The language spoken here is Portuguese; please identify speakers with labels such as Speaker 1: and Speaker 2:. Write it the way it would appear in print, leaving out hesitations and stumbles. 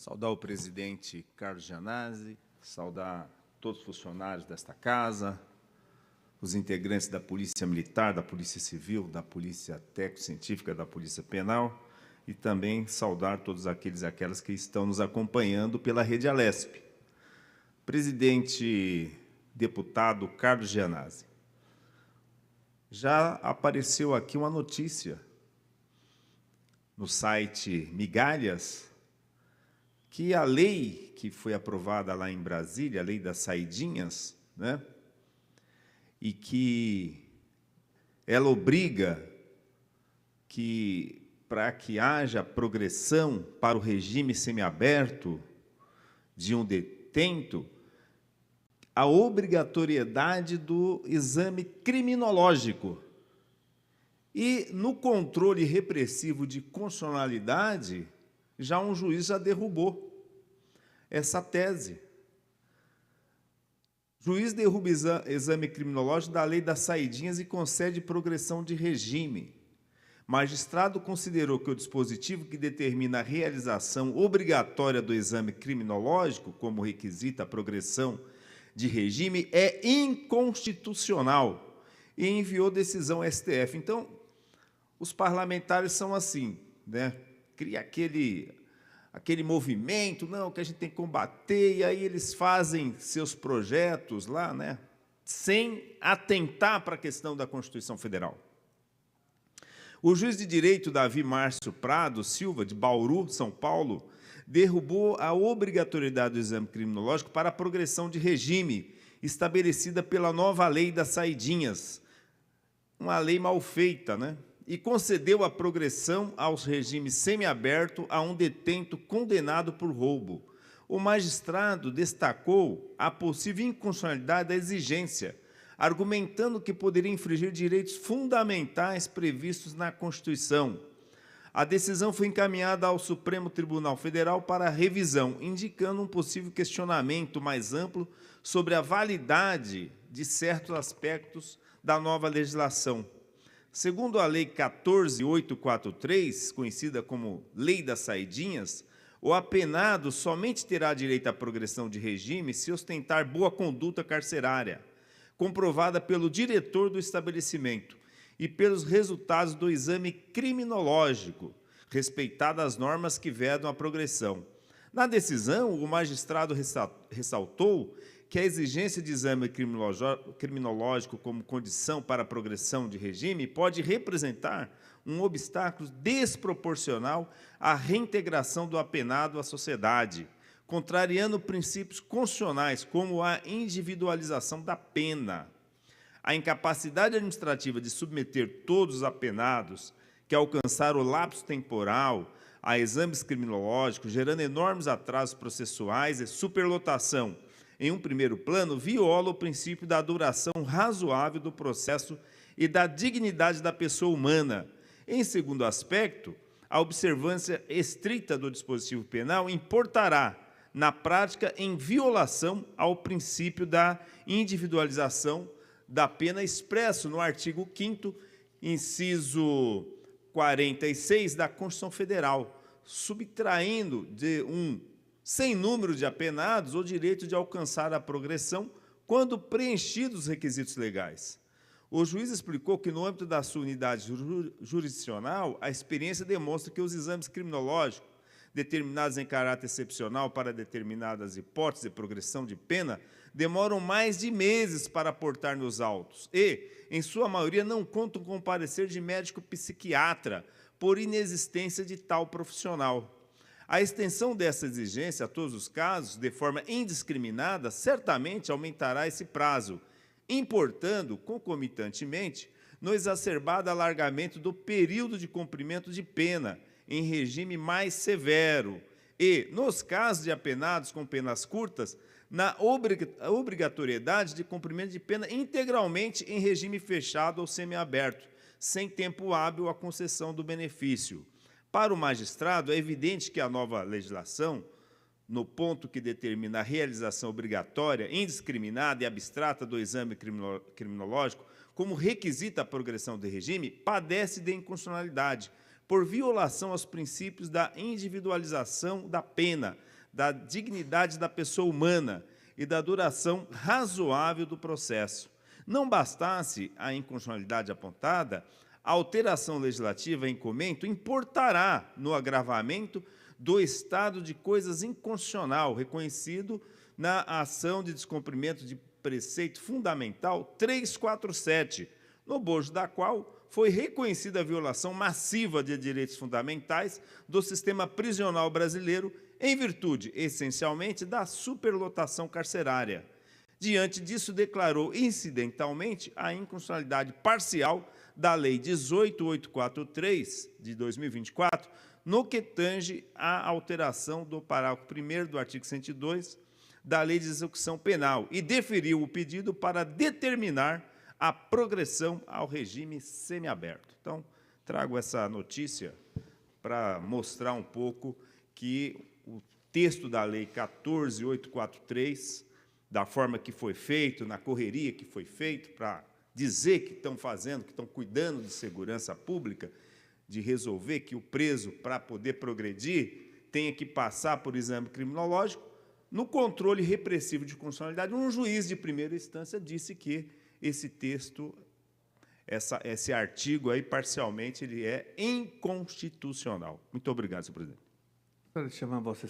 Speaker 1: Saudar o presidente Carlos Gianazzi, saudar todos os funcionários desta casa, os integrantes da Polícia Militar, da Polícia Civil, da Polícia Técnico-Científica, da Polícia Penal, e também saudar todos aqueles e aquelas que estão nos acompanhando pela Rede Alesp. Presidente deputado Carlos Gianazzi, já apareceu aqui uma notícia no site Migalhas, que a lei que foi aprovada lá em Brasília, a lei das saidinhas, né, e que ela obriga que, para que haja progressão para o regime semiaberto de um detento, a obrigatoriedade do exame criminológico. E, no controle repressivo de constitucionalidade, já um juiz já derrubou essa tese. Juiz derruba exame criminológico da lei das saidinhas e concede progressão de regime. Magistrado considerou que o dispositivo que determina a realização obrigatória do exame criminológico, como requisita a progressão de regime, é inconstitucional e enviou decisão ao STF. Então, os parlamentares são assim, né? Cria aquele movimento, não, que a gente tem que combater, e aí eles fazem seus projetos lá, né, sem atentar para a questão da Constituição Federal. O juiz de direito Davi Márcio Prado Silva, de Bauru, São Paulo, derrubou a obrigatoriedade do exame criminológico para a progressão de regime estabelecida pela nova lei das saidinhas, uma lei mal feita, né? E concedeu a progressão aos regimes semiaberto a um detento condenado por roubo. O magistrado destacou a possível inconstitucionalidade da exigência, argumentando que poderia infringir direitos fundamentais previstos na Constituição. A decisão foi encaminhada ao Supremo Tribunal Federal para revisão, indicando um possível questionamento mais amplo sobre a validade de certos aspectos da nova legislação. Segundo a Lei 14.843, conhecida como Lei das Saidinhas, o apenado somente terá direito à progressão de regime se ostentar boa conduta carcerária, comprovada pelo diretor do estabelecimento e pelos resultados do exame criminológico, respeitadas as normas que vedam a progressão. Na decisão, o magistrado ressaltou que a exigência de exame criminológico como condição para a progressão de regime pode representar um obstáculo desproporcional à reintegração do apenado à sociedade, contrariando princípios constitucionais como a individualização da pena. A incapacidade administrativa de submeter todos os apenados que alcançaram o lapso temporal a exames criminológicos, gerando enormes atrasos processuais e superlotação, em um primeiro plano, viola o princípio da duração razoável do processo e da dignidade da pessoa humana. Em segundo aspecto, a observância estrita do dispositivo penal importará, na prática, em violação ao princípio da individualização da pena expresso no artigo 5º, inciso 46 da Constituição Federal, subtraindo de sem número de apenados o direito de alcançar a progressão quando preenchidos os requisitos legais. O juiz explicou que, no âmbito da sua unidade jurisdicional, a experiência demonstra que os exames criminológicos, determinados em caráter excepcional para determinadas hipóteses de progressão de pena, demoram mais de meses para aportar nos autos e, em sua maioria, não contam com o parecer de médico psiquiatra por inexistência de tal profissional. A extensão dessa exigência a todos os casos, de forma indiscriminada, certamente aumentará esse prazo, importando, concomitantemente, no exacerbado alargamento do período de cumprimento de pena, em regime mais severo, e, nos casos de apenados com penas curtas, na obrigatoriedade de cumprimento de pena integralmente em regime fechado ou semiaberto, sem tempo hábil à concessão do benefício. Para o magistrado, é evidente que a nova legislação, no ponto que determina a realização obrigatória, indiscriminada e abstrata do exame criminológico, como requisita a progressão do regime, padece de inconstitucionalidade, por violação aos princípios da individualização da pena, da dignidade da pessoa humana e da duração razoável do processo. Não bastasse a inconstitucionalidade apontada, a alteração legislativa em comento importará no agravamento do estado de coisas inconstitucional reconhecido na ação de descumprimento de preceito fundamental 347, no bojo da qual foi reconhecida a violação massiva de direitos fundamentais do sistema prisional brasileiro em virtude, essencialmente, da superlotação carcerária. Diante disso, declarou incidentalmente a inconstitucionalidade parcial da Lei 18.843, de 2024, no que tange à alteração do parágrafo 1º do artigo 102 da Lei de Execução Penal e deferiu o pedido para determinar a progressão ao regime semiaberto. Então, trago essa notícia para mostrar um pouco que o texto da Lei 14.843, da forma que foi feito, na correria que foi feito, para dizer que estão fazendo, que estão cuidando de segurança pública, de resolver que o preso, para poder progredir, tenha que passar por exame criminológico, no controle repressivo de constitucionalidade, um juiz de primeira instância disse que esse texto, esse artigo aí, parcialmente, ele é inconstitucional. Muito obrigado, senhor presidente.
Speaker 2: Para chamar Vossa